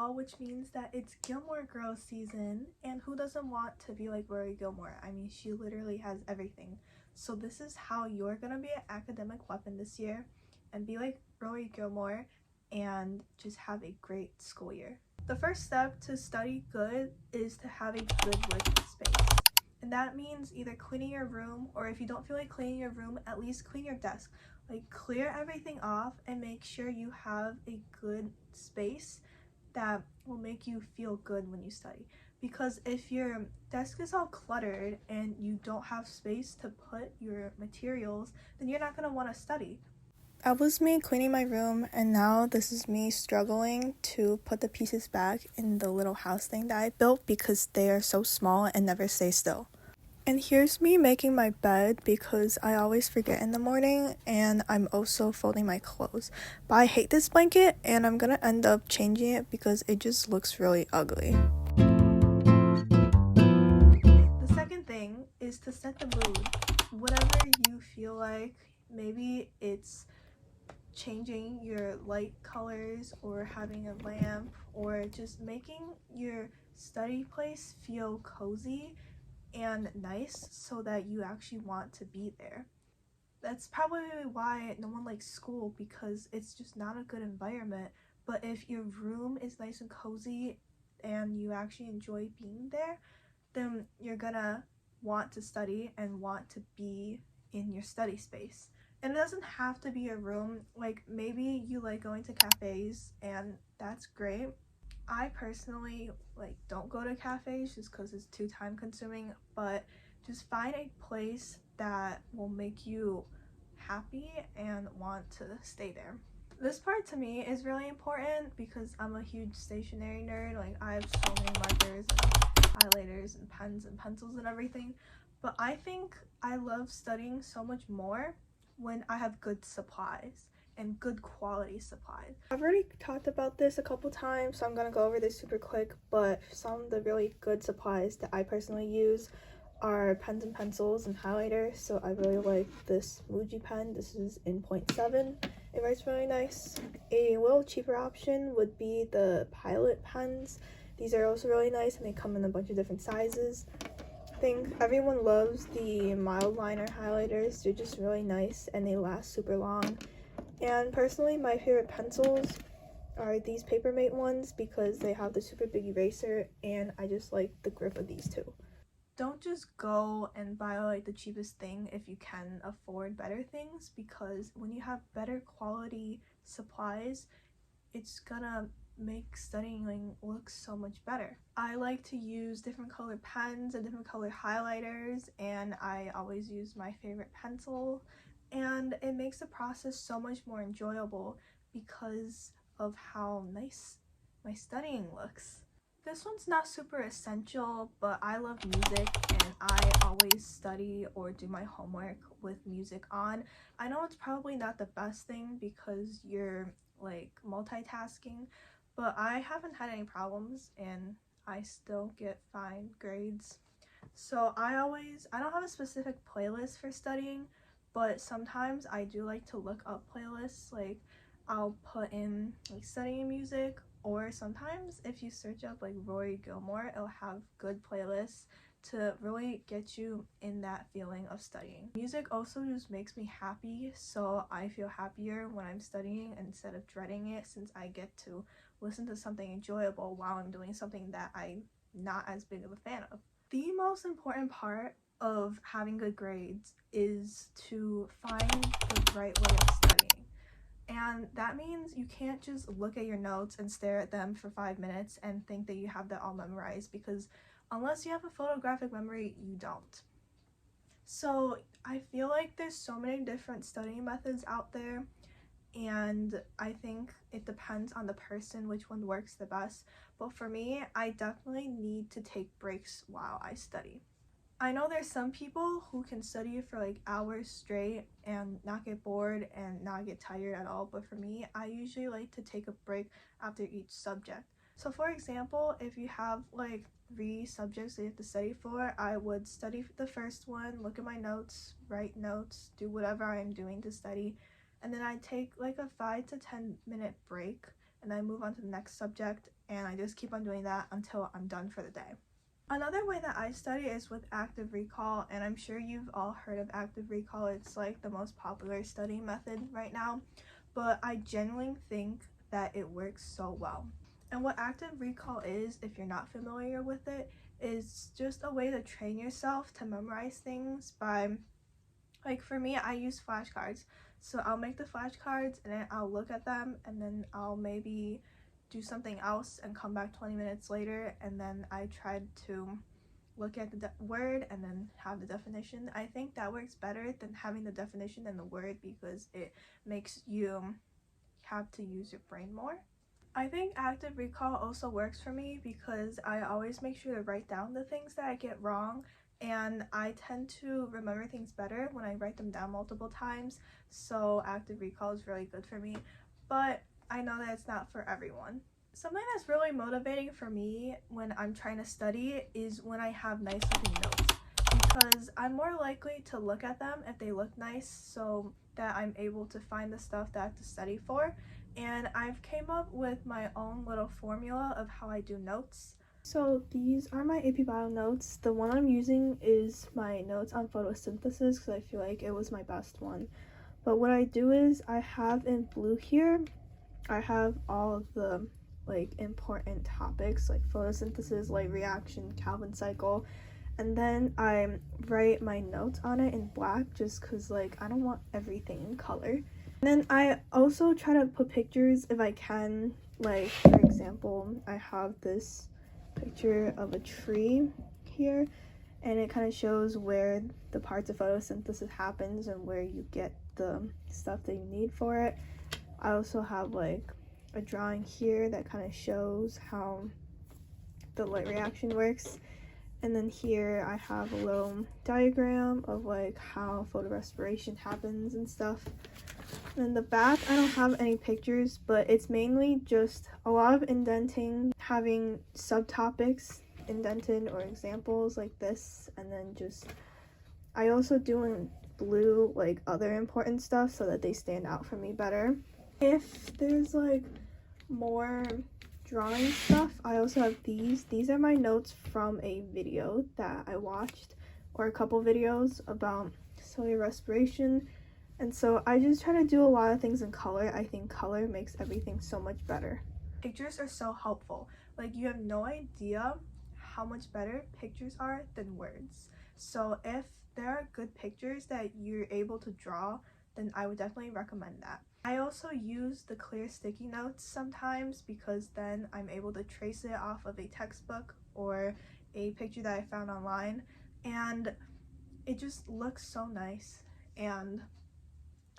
fall, which means that it's Gilmore Girls season, and who doesn't want to be like Rory Gilmore? I mean, she literally has everything. So this is how you're gonna be an academic weapon this year and be like Rory Gilmore and just have a great school year. The first step to study good is to have a good working space. And that means either cleaning your room, or if you don't feel like cleaning your room, at least clean your desk. Like, clear everything off and make sure you have a good space that will make you feel good when you study. Because if your desk is all cluttered and you don't have space to put your materials, then you're not going to want to study. That was me cleaning my room, and now this is me struggling to put the pieces back in the little house thing that I built because they are so small and never stay still. And here's me making my bed because I always forget in the morning, and I'm also folding my clothes. But I hate this blanket, and I'm gonna end up changing it because it just looks really ugly. The second thing is to set the mood. Whatever you feel like, maybe it's changing your light colors or having a lamp or just making your study place feel cozy and nice so that you actually want to be there. That's probably why no one likes school, because it's just not a good environment. But if your room is nice and cozy and you actually enjoy being there, then you're gonna want to study and want to be in your study space. And it doesn't have to be a room. Like, maybe you like going to cafes, and that's great. I personally don't go to cafes just because it's too time consuming, but just find a place that will make you happy and want to stay there. This part to me is really important because I'm a huge stationery nerd. Like, I have so many markers and highlighters and pens and pencils and everything, but I think I love studying so much more when I have good supplies and good quality supplies. I've already talked about this a couple times, so I'm gonna go over this super quick, but some of the really good supplies that I personally use are pens and pencils and highlighters. So I really like this Muji pen. This is in 0.7. It writes really nice. A little cheaper option would be the Pilot pens. These are also really nice, and they come in a bunch of different sizes. I think everyone loves the mild liner highlighters. They're just really nice and they last super long. And personally, my favorite pencils are these Papermate ones because they have the super big eraser, and I just like the grip of these two. Don't just go and buy like the cheapest thing if you can afford better things, because when you have better quality supplies, it's gonna make studying look so much better. I like to use different color pens and different color highlighters, and I always use my favorite pencil, and it makes the process so much more enjoyable because of how nice my studying looks. This one's not super essential, but I love music, and I always study or do my homework with music on. I know it's probably not the best thing because you're multitasking, but I haven't had any problems and I still get fine grades. So I don't have a specific playlist for studying, but sometimes I do like to look up playlists. Like, I'll put in studying music, or sometimes if you search up Rory Gilmore, it'll have good playlists to really get you in that feeling of studying. Music also just makes me happy, so I feel happier when I'm studying instead of dreading it, since I get to listen to something enjoyable while I'm doing something that I'm not as big of a fan of. The most important part of having good grades is to find the right way of studying. And that means you can't just look at your notes and stare at them for 5 minutes and think that you have that all memorized, because unless you have a photographic memory, you don't. So I feel like there's so many different studying methods out there, and I think it depends on the person which one works the best. But for me, I definitely need to take breaks while I study. I know there's some people who can study for hours straight and not get bored and not get tired at all, but for me, I usually like to take a break after each subject. So for example, if you have 3 subjects that you have to study for, I would study the first one, look at my notes, write notes, do whatever I'm doing to study, and then I'd take a 5 to 10 minute break, and I move on to the next subject, and I just keep on doing that until I'm done for the day. Another way that I study is with active recall, and I'm sure you've all heard of active recall. It's like the most popular study method right now, but I genuinely think that it works so well. And what active recall is, if you're not familiar with it, is just a way to train yourself to memorize things by, like for me, I use flashcards. So I'll make the flashcards and then I'll look at them, and then I'll maybe do something else and come back 20 minutes later, and then I tried to look at the word and then have the definition. I think that works better than having the definition and the word, because it makes you have to use your brain more. I think active recall also works for me because I always make sure to write down the things that I get wrong, and I tend to remember things better when I write them down multiple times, so active recall is really good for me, but I know that it's not for everyone. Something that's really motivating for me when I'm trying to study is when I have nice looking notes, because I'm more likely to look at them if they look nice, so that I'm able to find the stuff that I have to study for. And I've came up with my own little formula of how I do notes. So these are my AP Bio notes. The one I'm using is my notes on photosynthesis because I feel like it was my best one. But what I do is I have in blue here, I have all of the like important topics like photosynthesis, light reaction, Calvin cycle, and then I write my notes on it in black just because like I don't want everything in color. And then I also try to put pictures if I can, like for example I have this picture of a tree here, and it kind of shows where the parts of photosynthesis happens and where you get the stuff that you need for it. I also have like a drawing here that kind of shows how the light reaction works, and then here I have a little diagram of like how photorespiration happens and stuff. And in the back I don't have any pictures, but it's mainly just a lot of indenting, having subtopics indented or examples like this, and then just I also do in blue like other important stuff so that they stand out for me better. If there's like more drawing stuff, I also have these are my notes from a video that I watched, or a couple videos about cellular respiration. And so I just try to do a lot of things in color. I think color makes everything so much better. Pictures are so helpful. Like you have no idea how much better pictures are than words. So if there are good pictures that you're able to draw, then I would definitely recommend that. I also use the clear sticky notes sometimes because then I'm able to trace it off of a textbook or a picture that I found online, and it just looks so nice, and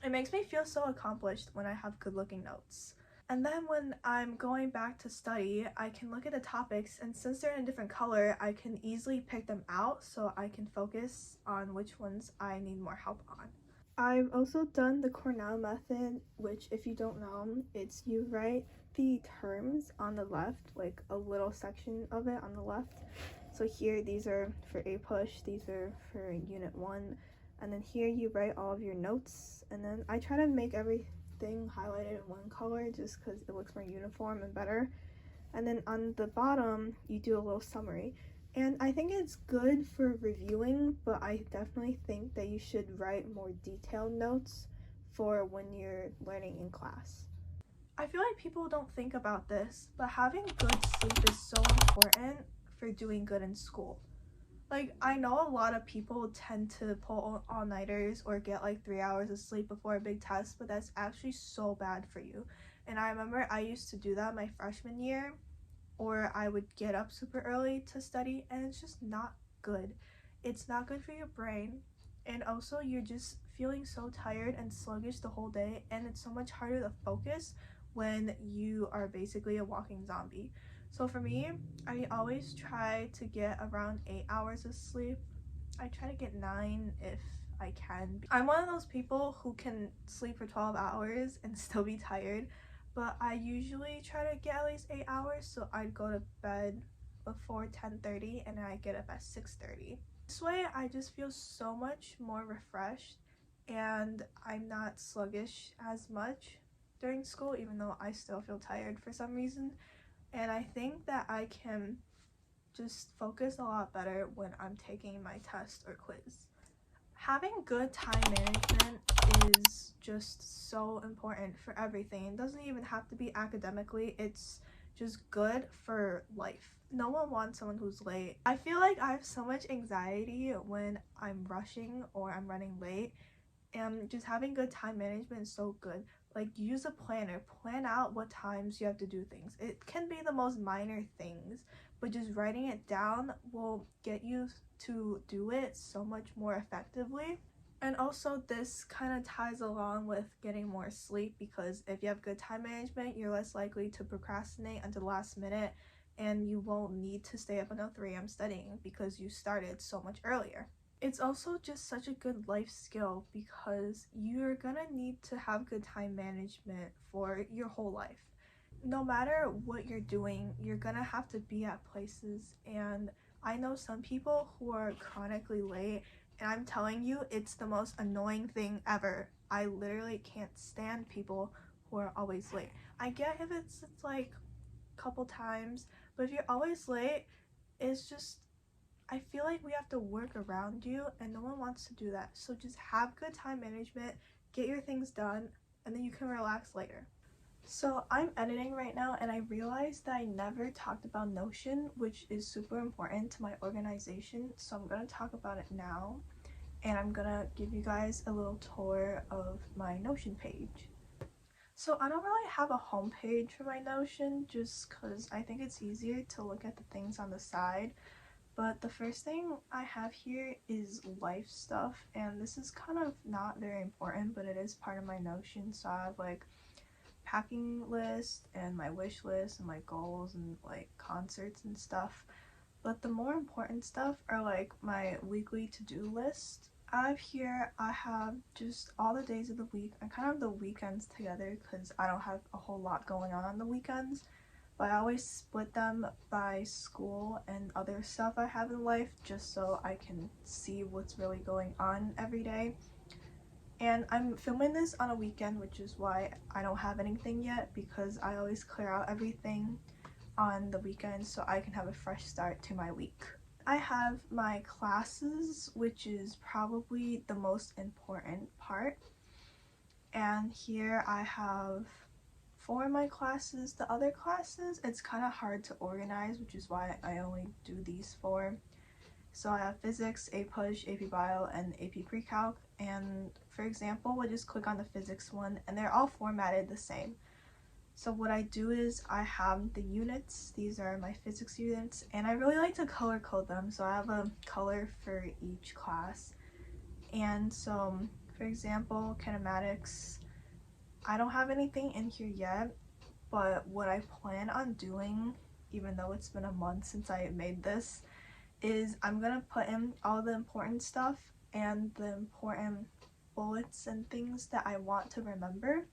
it makes me feel so accomplished when I have good looking notes. And then when I'm going back to study, I can look at the topics, and since they're in a different color, I can easily pick them out so I can focus on which ones I need more help on. I've also done the Cornell method, which if you don't know, it's you write the terms on the left, like a little section of it on the left. So here, these are for A push, these are for unit 1, and then here you write all of your notes, and then I try to make everything highlighted in one color just because it looks more uniform and better. And then on the bottom, you do a little summary. And I think it's good for reviewing, but I definitely think that you should write more detailed notes for when you're learning in class. I feel like people don't think about this, but having good sleep is so important for doing good in school. Like, I know a lot of people tend to pull all-nighters or get like 3 hours of sleep before a big test, but that's actually so bad for you. And I remember I used to do that my freshman year, or I would get up super early to study, and it's just not good. It's not good for your brain, and also you're just feeling so tired and sluggish the whole day, and it's so much harder to focus when you are basically a walking zombie. So for me, I always try to get around 8 hours of sleep. I try to get 9 if I can. I'm one of those people who can sleep for 12 hours and still be tired, but I usually try to get at least 8 hours, so I'd go to bed before 10:30 and I get up at 6:30. This way I just feel so much more refreshed and I'm not sluggish as much during school, even though I still feel tired for some reason. And I think that I can just focus a lot better when I'm taking my test or quiz. Having good time management is just so important for everything. It doesn't even have to be academically, it's just good for life. No one wants someone who's late. I feel like I have so much anxiety when I'm rushing or I'm running late, and just having good time management is so good. Like, use a planner, plan out what times you have to do things. It can be the most minor things, but just writing it down will get you to do it so much more effectively. And also, this kind of ties along with getting more sleep, because if you have good time management, you're less likely to procrastinate until the last minute, and you won't need to stay up until 3 a.m. studying because you started so much earlier. It's also just such a good life skill because you're gonna need to have good time management for your whole life. No matter what you're doing, you're gonna have to be at places, and I know some people who are chronically late, and I'm telling you, it's the most annoying thing ever. I literally can't stand people who are always late. I get if it's like a couple times, but if you're always late, it's just, I feel like we have to work around you, and no one wants to do that. So just have good time management, get your things done, and then you can relax later. So I'm editing right now, and I realized that I never talked about Notion, which is super important to my organization. So I'm gonna talk about it now, and I'm gonna give you guys a little tour of my Notion page. So I don't really have a home page for my Notion, just because I think it's easier to look at the things on the side. But the first thing I have here is life stuff, and this is kind of not very important, but it is part of my Notion. So I have like packing list and my wish list and my goals and like concerts and stuff. But the more important stuff are like my weekly to-do list. Out of here, I have just all the days of the week. I kind of have the weekends together because I don't have a whole lot going on the weekends. But I always split them by school and other stuff I have in life, just so I can see what's really going on every day. And I'm filming this on a weekend, which is why I don't have anything yet, because I always clear out everything on the weekend so I can have a fresh start to my week. I have my classes, which is probably the most important part. And here I have for my classes. The other classes, it's kind of hard to organize, which is why I only do these four. So I have physics, AP Push, AP Bio, and AP Pre-Calc. And for example, we'll just click on the physics one, and they're all formatted the same. So what I do is I have the units. These are my physics units, and I really like to color code them. So I have a color for each class. And so, for example, kinematics, I don't have anything in here yet, but what I plan on doing, even though it's been a month since I made this, is I'm gonna put in all the important stuff and the important bullets and things that I want to remember,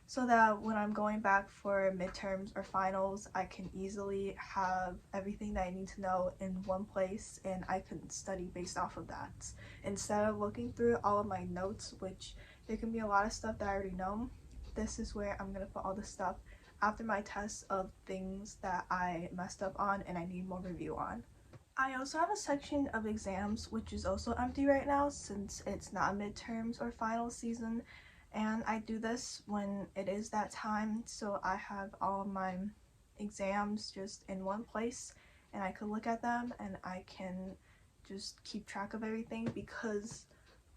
so that when I'm going back for midterms or finals, I can easily have everything that I need to know in one place, and I can study based off of that instead of looking through all of my notes, which there can be a lot of stuff that I already know. This is where I'm gonna put all the stuff after my tests of things that I messed up on and I need more review on. I also have a section of exams, which is also empty right now since it's not midterms or final season, and I do this when it is that time, so I have all of my exams just in one place and I can look at them and I can just keep track of everything, because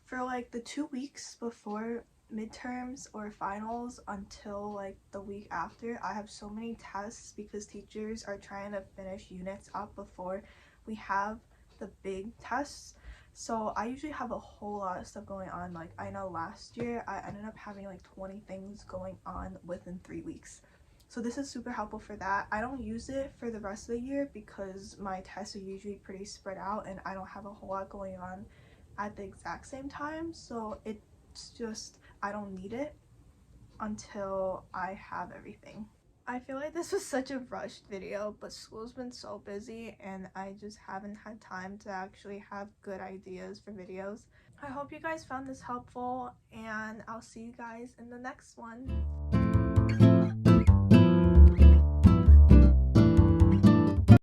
for like the 2 weeks before midterms or finals until like the week after, I have so many tests because teachers are trying to finish units up before we have the big tests. So I usually have a whole lot of stuff going on. Like, I know last year I ended up having like 20 things going on within 3 weeks. So this is super helpful for that. I don't use it for the rest of the year because my tests are usually pretty spread out and I don't have a whole lot going on at the exact same time. So it's just, I don't need it until I have everything. I feel like this was such a rushed video, but school's been so busy and I just haven't had time to actually have good ideas for videos. I hope you guys found this helpful, and I'll see you guys in the next one.